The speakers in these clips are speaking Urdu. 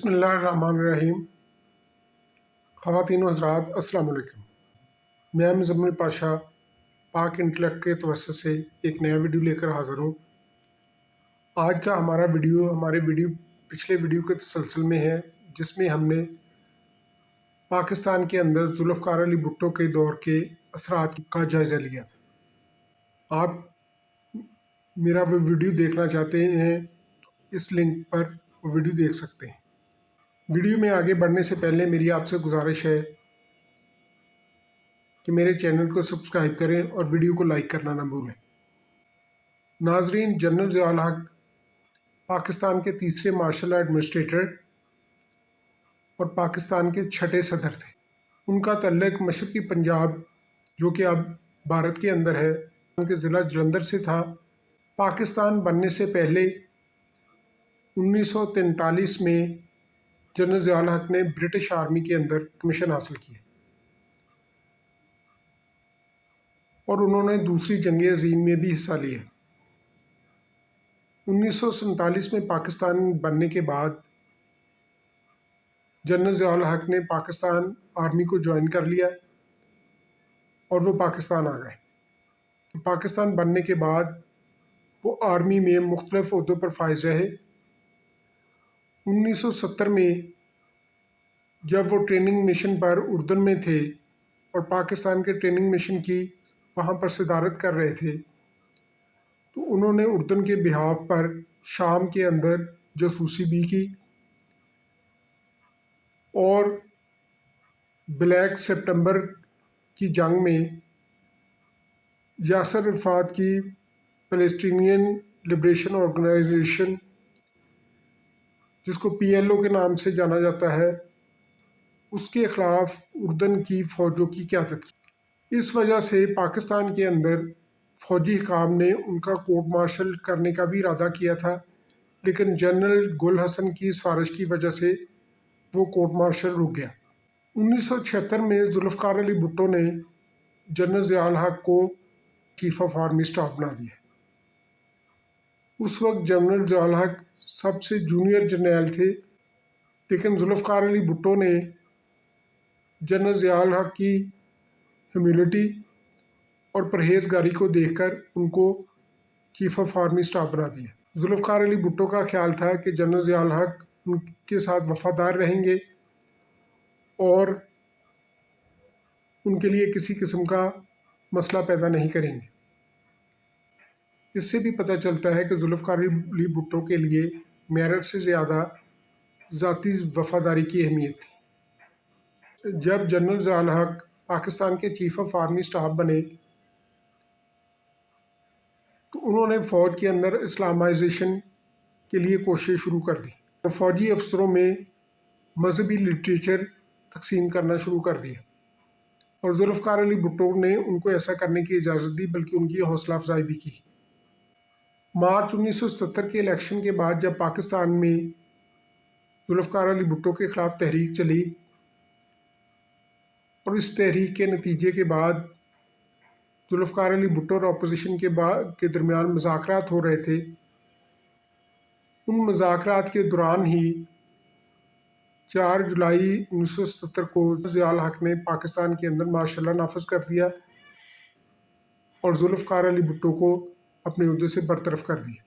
بسم اللہ الرحمن الرحیم۔ خواتین و حضرات السلام علیکم۔ میں مزمل پاشا پاک انٹلیکٹ کے توسط سے ایک نیا ویڈیو لے کر حاضر ہوں۔ آج کا ہمارا ویڈیو ہمارے پچھلے ویڈیو کے تسلسل میں ہے، جس میں ہم نے پاکستان کے اندر ذوالفقار علی بھٹو کے دور کے اثرات کا جائزہ لیا تھا۔ آپ میرا وہ ویڈیو دیکھنا چاہتے ہیں تو اس لنک پر وہ ویڈیو دیکھ سکتے ہیں۔ ویڈیو میں آگے بڑھنے سے پہلے میری آپ سے گزارش ہے کہ میرے چینل کو سبسکرائب کریں اور ویڈیو کو لائک کرنا نہ بھولیں۔ ناظرین، جنرل ضیاء الحق پاکستان کے تیسرے مارشل ایڈمنسٹریٹر اور پاکستان کے چھٹے صدر تھے۔ ان کا تعلق مشرقی پنجاب، جو کہ اب بھارت کے اندر ہے، ان کے ضلع جلندھر سے تھا۔ پاکستان بننے سے پہلے 1943 میں جنرل ضیاء الحق نے برٹش آرمی کے اندر کمیشن حاصل کیا اور انہوں نے دوسری جنگ عظیم میں بھی حصہ لیا۔ 1947 میں پاکستان بننے کے بعد جنرل ضیاء الحق نے پاکستان آرمی کو جوائن کر لیا اور وہ پاکستان آ گئے۔ پاکستان بننے کے بعد وہ آرمی میں مختلف عہدوں پر فائز رہے۔ 1970 میں جب وہ ٹریننگ مشن پر اردن میں تھے اور پاکستان کے ٹریننگ مشن کی وہاں پر صدارت کر رہے تھے، تو انہوں نے اردن کے بہاف پر شام کے اندر جاسوسی بھی کی اور بلیک سپٹمبر کی جنگ میں یاسر عرفات کی فلسطینین لبریشن آرگنائزیشن، جس کو PLO کے نام سے جانا جاتا ہے، اس کے خلاف اردن کی فوجوں کی قیادت کی۔ اس وجہ سے پاکستان کے اندر فوجی حکام نے ان کا کورٹ مارشل کرنے کا بھی ارادہ کیا تھا، لیکن جنرل گل حسن کی سفارش کی وجہ سے وہ کورٹ مارشل رک گیا۔ 1976 میں ذوالفقار علی بھٹو نے جنرل ضیاء الحق کو چیف آف آرمی اسٹاف بنا دیا۔ اس وقت جنرل ضیاء الحق سب سے جونیئر جرنیل تھے، لیکن ذوالفقار علی بھٹو نے جنرل ضیاء الحق کی ہیوملٹی اور پرہیزگاری کو دیکھ کر ان کو چیف آف آرمی اسٹاف بنا دیا۔ ذوالفقار علی بھٹو کا خیال تھا کہ جنرل ضیاء الحق ان کے ساتھ وفادار رہیں گے اور ان کے لیے کسی قسم کا مسئلہ پیدا نہیں کریں گے۔ اس سے بھی پتہ چلتا ہے کہ ذوالفقار علی بھٹو کے لیے میرٹ سے زیادہ ذاتی وفاداری کی اہمیت تھی۔ جب جنرل ضیاء الحق پاکستان کے چیف آف آرمی اسٹاف بنے تو انہوں نے فوج کے اندر اسلامائزیشن کے لیے کوشش شروع کر دی اور فوجی افسروں میں مذہبی لٹریچر تقسیم کرنا شروع کر دیا، اور ذوالفقار علی بھٹو نے ان کو ایسا کرنے کی اجازت دی، بلکہ ان کی حوصلہ افزائی بھی کی۔ مارچ 1977 کے الیکشن کے بعد جب پاکستان میں ذوالفقار علی بھٹو کے خلاف تحریک چلی اور اس تحریک کے نتیجے کے بعد ذوالفقار علی بھٹو اور اپوزیشن کے درمیان مذاکرات ہو رہے تھے، ان مذاکرات کے دوران ہی 4 جولائی 1977 کو ضیاء الحق نے پاکستان کے اندر مارشل لا نافذ کر دیا اور ذوالفقار علی بھٹو کو اپنے عہدے سے برطرف کر دیا۔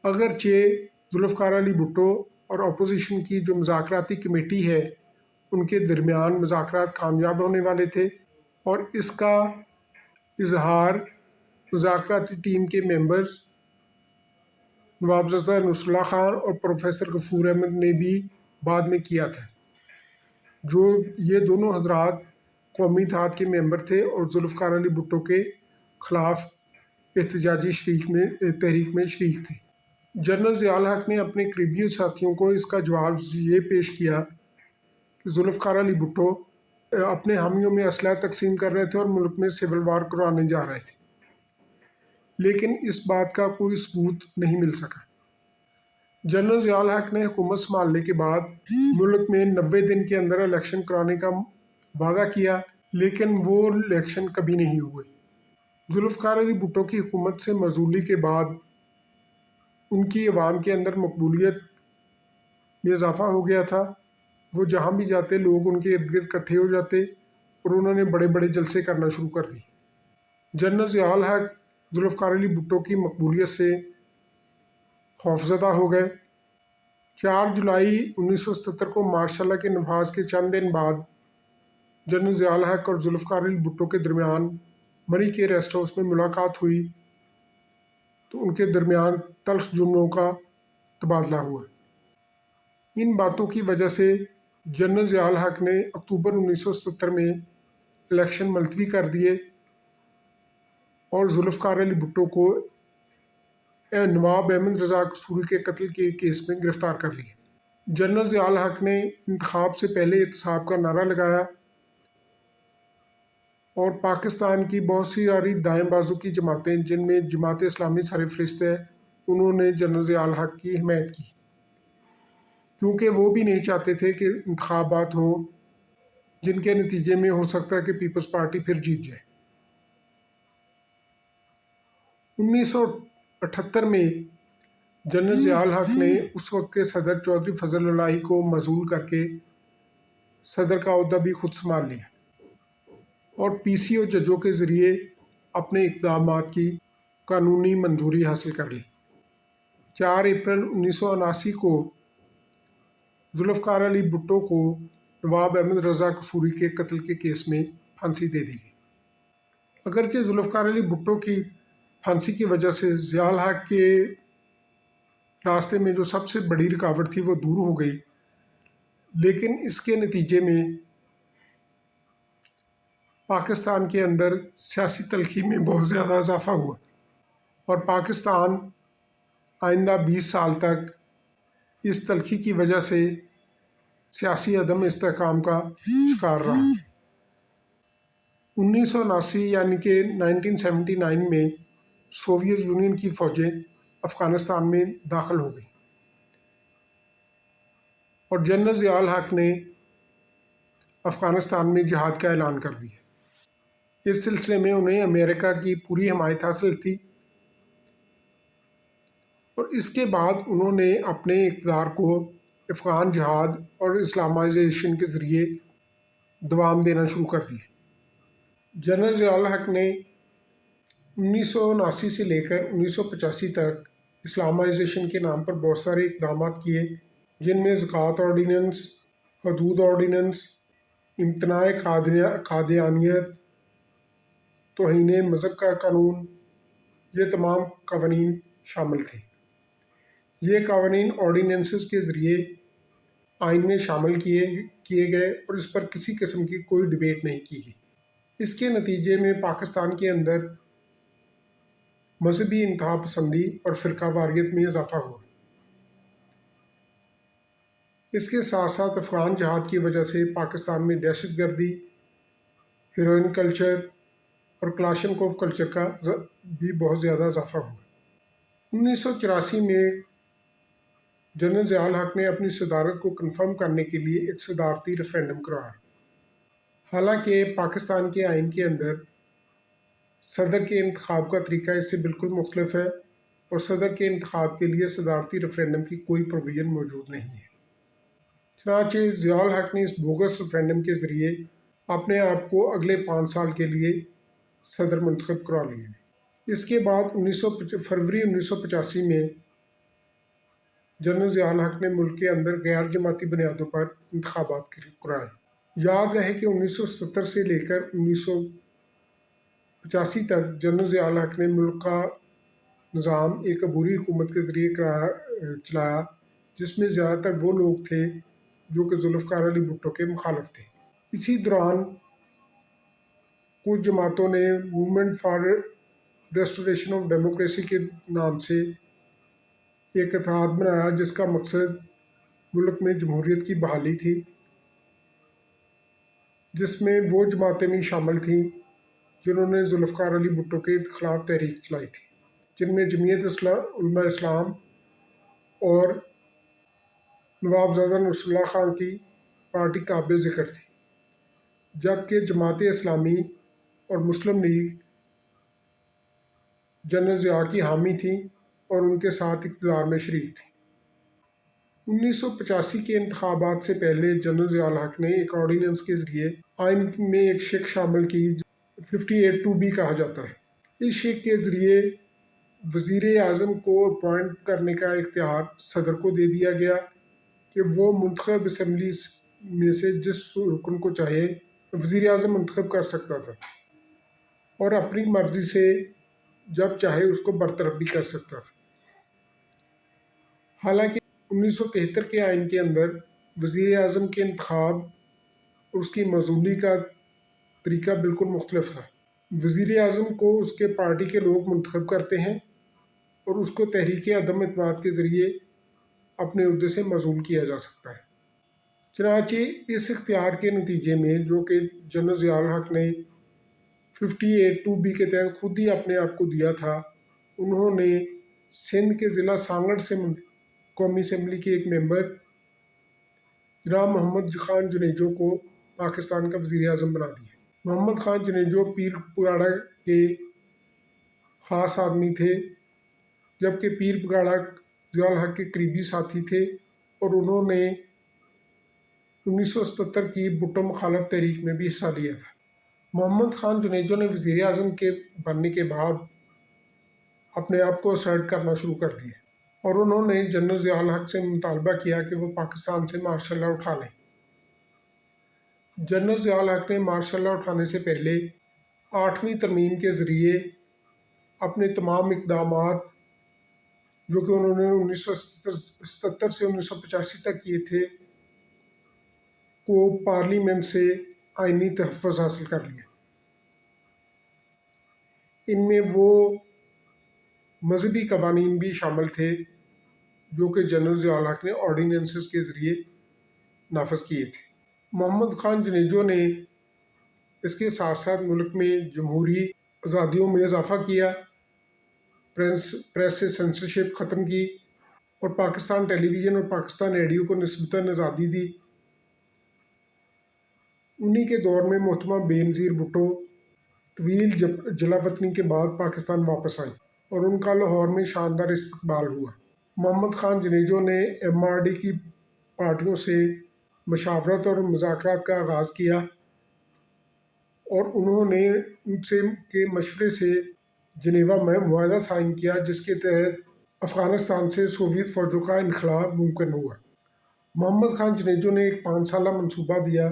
اگرچہ ذوالفقار علی بھٹو اور اپوزیشن کی جو مذاکراتی کمیٹی ہے، ان کے درمیان مذاکرات کامیاب ہونے والے تھے، اور اس کا اظہار مذاکراتی ٹیم کے ممبرز نواب زادہ نصر اللہ خان اور پروفیسر غفور احمد نے بھی بعد میں کیا تھا، جو یہ دونوں حضرات قومی اتحاد کے ممبر تھے اور ذوالفقار علی بھٹو کے خلاف احتجاجی تحریک میں شریک تھے۔ جنرل ضیاء الحق نے اپنے قریبی ساتھیوں کو اس کا جواب یہ پیش کیا کہ ذوالفقار علی بھٹو اپنے حامیوں میں اسلحہ تقسیم کر رہے تھے اور ملک میں سول وار کروانے جا رہے تھے، لیکن اس بات کا کوئی ثبوت نہیں مل سکا۔ جنرل ضیاء الحق نے حکومت سنبھالنے کے بعد ملک میں 90 دن کے اندر الیکشن کرانے کا وعدہ کیا، لیکن وہ الیکشن کبھی نہیں ہوئے۔ ذوالفقار علی بھٹو کی حکومت سے معزولی کے بعد ان کی عوام کے اندر مقبولیت میں اضافہ ہو گیا تھا۔ وہ جہاں بھی جاتے لوگ ان کے ارد گرد اکٹھے ہو جاتے اور انہوں نے بڑے بڑے جلسے کرنا شروع کر دی۔ جنرل ضیاء الحق ذوالفقار علی بھٹو کی مقبولیت سے خوفزدہ ہو گئے۔ 4 جولائی 1977 کو مارشل لا کے نفاذ کے چند دن بعد جنرل ضیاء الحق اور ذوالفقار علی بھٹو کے درمیان مری کے ریسٹ ہاؤس میں ملاقات ہوئی تو ان کے درمیان تلخ جملوں کا تبادلہ ہوا۔ ان باتوں کی وجہ سے جنرل ضیاء الحق نے اکتوبر 1977 میں الیکشن ملتوی کر دیے اور ذوالفقار علی بھٹو کو نواب احمد رضا قصوری کے قتل کے کیس میں گرفتار کر لیا۔ جنرل ضیاء الحق نے انتخاب سے پہلے احتساب کا نعرہ لگایا اور پاکستان کی بہت ساری دائیں بازو کی جماعتیں، جن میں جماعت اسلامی سرفہرست ہے، انہوں نے جنرل ضیاء الحق کی حمایت کی، کیونکہ وہ بھی نہیں چاہتے تھے کہ انتخابات ہوں جن کے نتیجے میں ہو سکتا ہے کہ پیپلز پارٹی پھر جیت جائے۔ 1978 میں جنرل ضیاء الحق نے اس وقت کے صدر چودھری فضل الہی کو معزول کر کے صدر کا عہدہ بھی خود سنبھال لیا اور پی سی او ججوں کے ذریعے اپنے اقدامات کی قانونی منظوری حاصل کر لی۔ 4 اپریل 1979 کو ذوالفقار علی بھٹو کو نواب احمد رضا قصوری کے قتل کے کیس میں پھانسی دے دی گئی۔ اگرچہ ذوالفقار علی بھٹو کی پھانسی کی وجہ سے ضیاء الحق کے راستے میں جو سب سے بڑی رکاوٹ تھی وہ دور ہو گئی، لیکن اس کے نتیجے میں پاکستان کے اندر سیاسی تلخی میں بہت زیادہ اضافہ ہوا اور پاکستان آئندہ 20 سال تک اس تلخی کی وجہ سے سیاسی عدم استحکام کا شکار رہا۔ 1979 یعنی کہ 1979 میں سوویت یونین کی فوجیں افغانستان میں داخل ہو گئیں اور جنرل ضیاء الحق نے افغانستان میں جہاد کا اعلان کر دیا۔ اس سلسلے میں انہیں امریکہ کی پوری حمایت حاصل تھی اور اس کے بعد انہوں نے اپنے اقتدار کو افغان جہاد اور اسلامائزیشن کے ذریعے دوام دینا شروع کر دیا۔ جنرل ضیاء الحق نے 1979 سے لے کر 1985 تک اسلامائزیشن کے نام پر بہت سارے اقدامات کیے، جن میں زکوٰۃ آرڈیننس، حدود آرڈیننس، امتناع قادیانیت، توہین مذہب کا قانون، یہ تمام قوانین شامل تھے۔ یہ قوانین آرڈیننسز کے ذریعے آئین میں شامل کیے گئے اور اس پر کسی قسم کی کوئی ڈبیٹ نہیں کی گئی۔ اس کے نتیجے میں پاکستان کے اندر مذہبی انتہا پسندی اور فرقہ واریت میں اضافہ ہوا۔ اس کے ساتھ ساتھ افغان جہاد کی وجہ سے پاکستان میں دہشت گردی، ہیروئن کلچر اور کلاشنکوف کلچر کا بھی بہت زیادہ اضافہ ہوا۔ 1984 میں جنرل ضیاء الحق نے اپنی صدارت کو کنفرم کرنے کے لیے ایک صدارتی ریفرینڈم کروایا۔ حالانکہ پاکستان کے آئین کے اندر صدر کے انتخاب کا طریقہ اس سے بالکل مختلف ہے اور صدر کے انتخاب کے لیے صدارتی ریفرینڈم کی کوئی پروویژن موجود نہیں ہے۔ چنانچہ ضیاء الحق نے اس بوگس ریفرینڈم کے ذریعے اپنے آپ کو اگلے 5 سال کے لیے صدر منتخب کروا لیا۔ اس کے بعد فروری 1985 میں جنرل ضیاء الحق نے ملک کے اندر غیر جماعتی بنیادوں پر انتخابات کرائے۔ یاد رہے کہ 1970 سے لے کر 1985 تک جنرل ضیاء الحق نے ملک کا نظام ایک عبوری حکومت کے ذریعے چلایا، جس میں زیادہ تر وہ لوگ تھے جو کہ ذوالفقار علی بھٹو کے مخالف تھے۔ اسی دوران کچھ جماعتوں نے movement for restoration of democracy کے نام سے ایک اتحاد بنایا، جس کا مقصد ملک میں جمہوریت کی بحالی تھی، جس میں وہ جماعتیں بھی شامل تھیں جنہوں نے ذوالفقار علی بھٹو کے خلاف تحریک چلائی تھی، جن میں جمعیت علماء اسلام اور نوابزادہ نصر اللہ خان کی پارٹی قابل ذکر تھی، جبکہ جماعت اسلامی اور مسلم لیگ جنرل ضیاء کی حامی تھیں اور ان کے ساتھ اقتدار میں شریک تھیں۔ 1985 کے انتخابات سے پہلے جنرل ضیاء الحق نے ایک آرڈیننس کے ذریعے آئین میں ایک شق شامل کی 58(2)B کہا جاتا ہے۔ اس شق کے ذریعے وزیر اعظم کو اپوائنٹ کرنے کا اختیار صدر کو دے دیا گیا کہ وہ منتخب اسمبلی میں سے جس رکن کو چاہے وزیر اعظم منتخب کر سکتا تھا اور اپنی مرضی سے جب چاہے اس کو برطرف بھی کر سکتا تھا۔ حالانکہ 1973 کے آئین کے اندر وزیر اعظم کے انتخاب اور اس کی معزولی کا طریقہ بالکل مختلف تھا۔ وزیر اعظم کو اس کے پارٹی کے لوگ منتخب کرتے ہیں اور اس کو تحریک عدم اعتماد کے ذریعے اپنے عہدے سے معزول کیا جا سکتا ہے۔ چنانچہ اس اختیار کے نتیجے میں جو کہ جنرل ضیاء الحق نے 58(2)B کے تحت خود ہی اپنے آپ کو دیا تھا، انہوں نے سندھ کے ضلع سانگڑ سے قومی اسمبلی کے ایک ممبر جناب محمد خان جنیجو کو پاکستان کا وزیر اعظم بنا دیا۔ محمد خان جنیجو پیر پگاڑا کے خاص آدمی تھے، جبکہ پیر پگاڑا ضیاء الحق کے قریبی ساتھی تھے اور انہوں نے 1977 کی بھٹو مخالف تحریک میں بھی حصہ لیا تھا۔ محمد خان جنیجو نے وزیر اعظم کے بننے کے بعد اپنے آپ کو اسرٹ کرنا شروع کر دیا اور انہوں نے جنرل ضیاء الحق سے مطالبہ کیا کہ وہ پاکستان سے مارشل لا اٹھا لیں۔ جنرل ضیاء الحق نے مارشل لا اٹھانے سے پہلے 8ویں ترمیم کے ذریعے اپنے تمام اقدامات جو کہ انہوں نے 1977 سے 1985 تک کیے تھے کو پارلیمنٹ سے آئینی تحفظ حاصل کر لیا۔ ان میں وہ مذہبی قوانین بھی شامل تھے جو کہ جنرل ضیاء الحق نے آرڈیننسز کے ذریعے نافذ کیے تھے۔ محمد خان جنیجو نے اس کے ساتھ ساتھ ملک میں جمہوری آزادیوں میں اضافہ کیا، پریس سے سینسرشپ ختم کی اور پاکستان ٹیلی ویژن اور پاکستان ریڈیو کو نسبتاً آزادی دی۔ انہی کے دور میں محترمہ بے نظیر بھٹو طویل جلا وطنی کے بعد پاکستان واپس آئیں اور ان کا لاہور میں شاندار استقبال ہوا۔ محمد خان جنیجو نے MRD کی پارٹیوں سے مشاورت اور مذاکرات کا آغاز کیا اور انہوں نے ان سے کے مشورے سے جنیوا میں معاہدہ سائن کیا جس کے تحت افغانستان سے سوویت فوجوں کا انخلا ممکن ہوا۔ محمد خان جنیجو نے ایک 5 سالہ منصوبہ دیا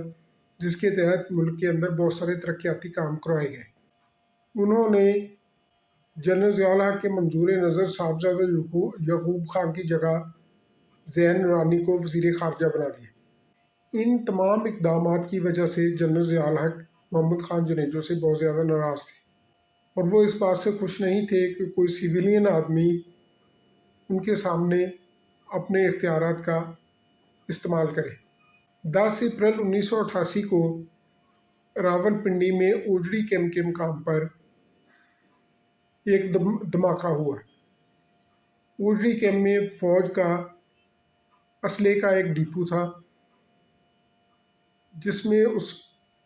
جس کے تحت ملک کے اندر بہت سارے ترقیاتی کام کروائے گئے۔ انہوں نے جنرل ضیاء الحق کے منظور نظر صاحبزادہ یعقوب خان کی جگہ زین نورانی کو وزیر خارجہ بنا دیا۔ ان تمام اقدامات کی وجہ سے جنرل ضیاء الحق محمد خان جنیجو سے بہت زیادہ ناراض تھے اور وہ اس بات سے خوش نہیں تھے کہ کوئی سویلین آدمی ان کے سامنے اپنے اختیارات کا استعمال کرے۔ 10 اپریل 1988 کو راول پنڈی میں اوجڑی کیمپ کے مقام پر ایک دھماکہ ہوا۔ اوجڑی کیمپ میں فوج کا اسلحے کا ایک ڈپو تھا جس میں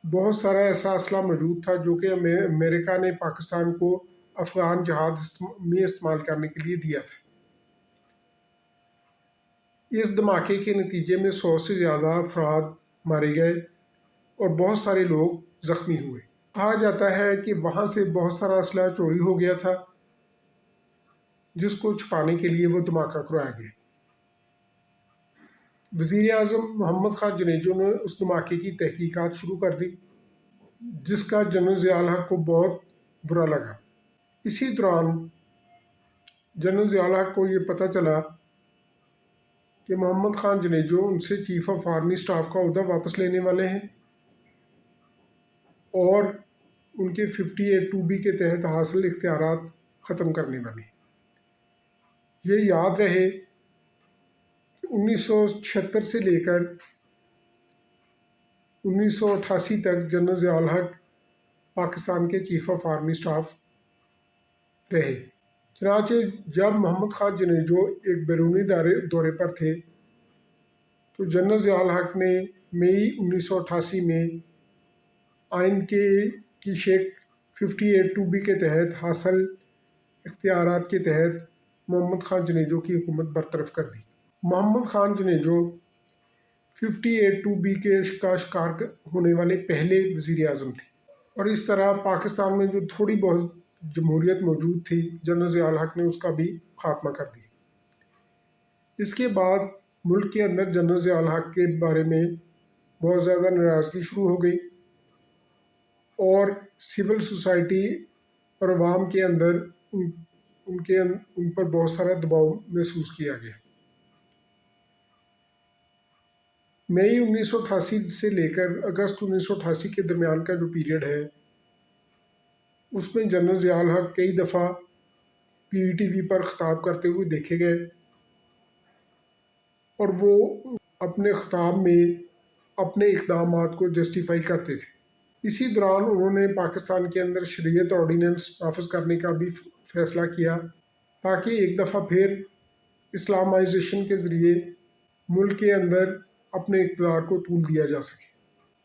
بہت سارا ایسا اسلحہ موجود تھا جو کہ امریکہ نے پاکستان کو افغان جہاد میں استعمال کرنے کے لیے دیا تھا۔ اس دھماکے کے نتیجے میں 100 سے زیادہ افراد مارے گئے اور بہت سارے لوگ زخمی ہوئے۔ کہا جاتا ہے کہ وہاں سے بہت سارا اسلحہ چوری ہو گیا تھا جس کو چھپانے کے لیے وہ دھماکہ کروایا گیا۔ وزیر اعظم محمد خان جنیجو نے اس دھماکے کی تحقیقات شروع کر دی جس کا جنرل ضیاء الحق کو بہت برا لگا۔ اسی دوران جنرل ضیاء الحق کو یہ پتہ چلا کہ محمد خان جنیجو ان سے چیف آف آرمی اسٹاف کا عہدہ واپس لینے والے ہیں اور ان کے 58(2)B کے تحت حاصل اختیارات ختم کرنے والے ہیں۔ یہ یاد رہے کہ 1976 سے لے کر 1988 تک جنرل ضیاء الحق پاکستان کے چیف آف آرمی اسٹاف رہے۔ چنانچہ جب محمد خان جنیجو ایک بیرونی دورے پر تھے تو جنرل ضیاء الحق نے مئی 1988 میں آئین کی شق 58(2)B کے تحت حاصل اختیارات کے تحت محمد خان جنیجو کی حکومت برطرف کر دی۔ محمد خان جنیجو 58(2)B کا شکار ہونے والے پہلے وزیر اعظم تھے، اور اس طرح پاکستان میں جو تھوڑی بہت جمہوریت موجود تھی جنرل ضیاء الحق نے اس کا بھی خاتمہ کر دیا۔ اس کے بعد ملک کے اندر جنرل ضیاء الحق کے بارے میں بہت زیادہ ناراضگی شروع ہو گئی، اور سول سوسائٹی اور عوام کے اندر ان پر بہت سارا دباؤ محسوس کیا گیا۔ مئی 1988 سے لے کر اگست 1988 کے درمیان کا جو پیریڈ ہے، اس میں جنرل ضیاء الحق کئی دفعہ PTV پر خطاب کرتے ہوئے دیکھے گئے، اور وہ اپنے خطاب میں اپنے اقدامات کو جسٹیفائی کرتے تھے۔ اسی دوران انہوں نے پاکستان کے اندر شریعت آرڈیننس نافذ کرنے کا بھی فیصلہ کیا، تاکہ ایک دفعہ پھر اسلامائزیشن کے ذریعے ملک کے اندر اپنے اقتدار کو طول دیا جا سکے۔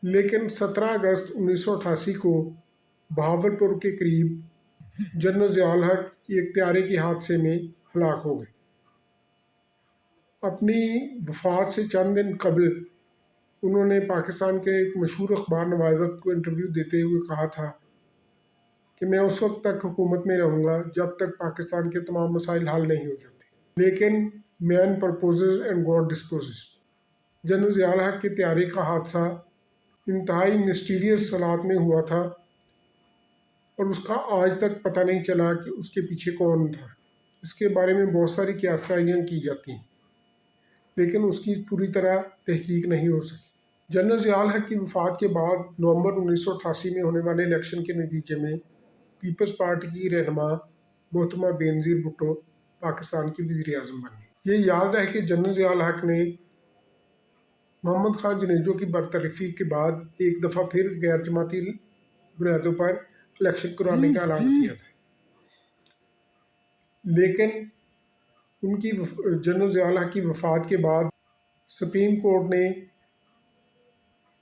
لیکن 17 اگست 1988 کو بہاولپور کے قریب جنرل ضیاء الحق ایک طیارے کے حادثے میں ہلاک ہو گئے۔ اپنی وفات سے چند دن قبل انہوں نے پاکستان کے ایک مشہور اخبار نوائے وقت کو انٹرویو دیتے ہوئے کہا تھا کہ میں اس وقت تک حکومت میں رہوں گا جب تک پاکستان کے تمام مسائل حل نہیں ہو جاتے، لیکن مین پرپوزز اینڈ گاڈ ڈسپوزز۔ جنرل ضیاء الحق کے طیارے کا حادثہ انتہائی مسٹیریس حالات میں ہوا تھا، اور اس کا آج تک پتہ نہیں چلا کہ اس کے پیچھے کون تھا۔ اس کے بارے میں بہت ساری قیاس رائیاں کی جاتی ہیں، لیکن اس کی پوری طرح تحقیق نہیں ہو سکی۔ جنرل ضیاء الحق کی وفات کے بعد نومبر 1988 میں ہونے والے الیکشن کے نتیجے میں پیپلز پارٹی کی رہنما محترمہ بینظیر بھٹو پاکستان کی وزیر اعظم بنی۔ یہ یاد رہے کہ جنرل ضیاء الحق نے محمد خان جنیجو کی برطرفی کے بعد ایک دفعہ پھر غیر جماعتی بنیادوں پر الیکشن کرانے کا اعلان کیا تھا، لیکن جنرل ضیاء الحق کی وفات کے بعد سپریم کورٹ نے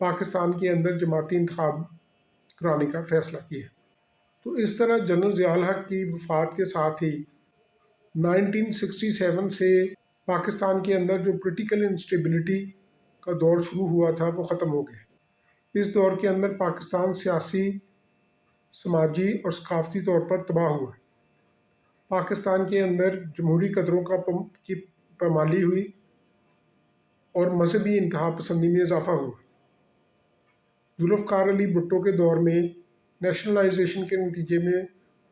پاکستان کے اندر جماعتی انتخاب کرانے کا فیصلہ کیا۔ تو اس طرح جنرل ضیاء الحق کی وفات کے ساتھ ہی 1967 سے پاکستان کے اندر جو پولیٹیکل انسٹیبلٹی کا دور شروع ہوا تھا وہ ختم ہو گیا۔ اس دور کے اندر پاکستان سیاسی، سماجی اور ثقافتی طور پر تباہ ہوا۔ پاکستان کے اندر جمہوری قدروں کی پامالی ہوئی، اور مذہبی انتہا پسندی میں اضافہ ہوا۔ ذوالفقار علی بھٹو کے دور میں نیشنلائزیشن کے نتیجے میں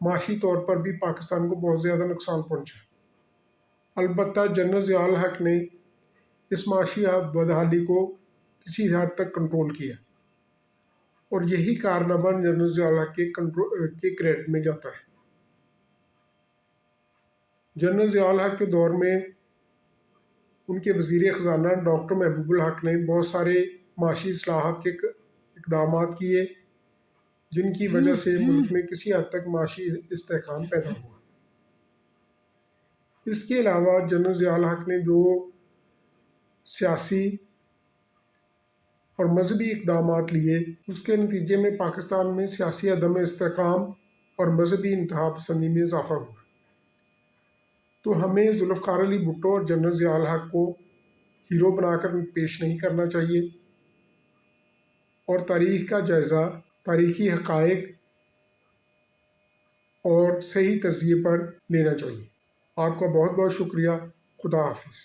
معاشی طور پر بھی پاکستان کو بہت زیادہ نقصان پہنچا۔ البتہ جنرل ضیاء الحق نے اس معاشی بدحالی کو کسی حد تک کنٹرول کیا، اور یہی کارنامہ جنرل ضیاء الحق کے کریڈٹ میں جاتا ہے۔ جنرل ضیاء الحق کے دور میں ان کے وزیر خزانہ ڈاکٹر محبوب الحق نے بہت سارے معاشی اصلاحات کے اقدامات کیے، جن کی وجہ سے ملک میں کسی حد تک معاشی استحکام پیدا ہوا۔ اس کے علاوہ جنرل ضیاء الحق نے جو سیاسی اور مذہبی اقدامات لیے، اس کے نتیجے میں پاکستان میں سیاسی عدم استحکام اور مذہبی انتہا پسندی میں اضافہ ہوا۔ تو ہمیں ذوالفقار علی بھٹو اور جنرل ضیاء الحق کو ہیرو بنا کر پیش نہیں کرنا چاہیے، اور تاریخ کا جائزہ تاریخی حقائق اور صحیح تجزیے پر لینا چاہیے۔ آپ کا بہت بہت شکریہ۔ خدا حافظ۔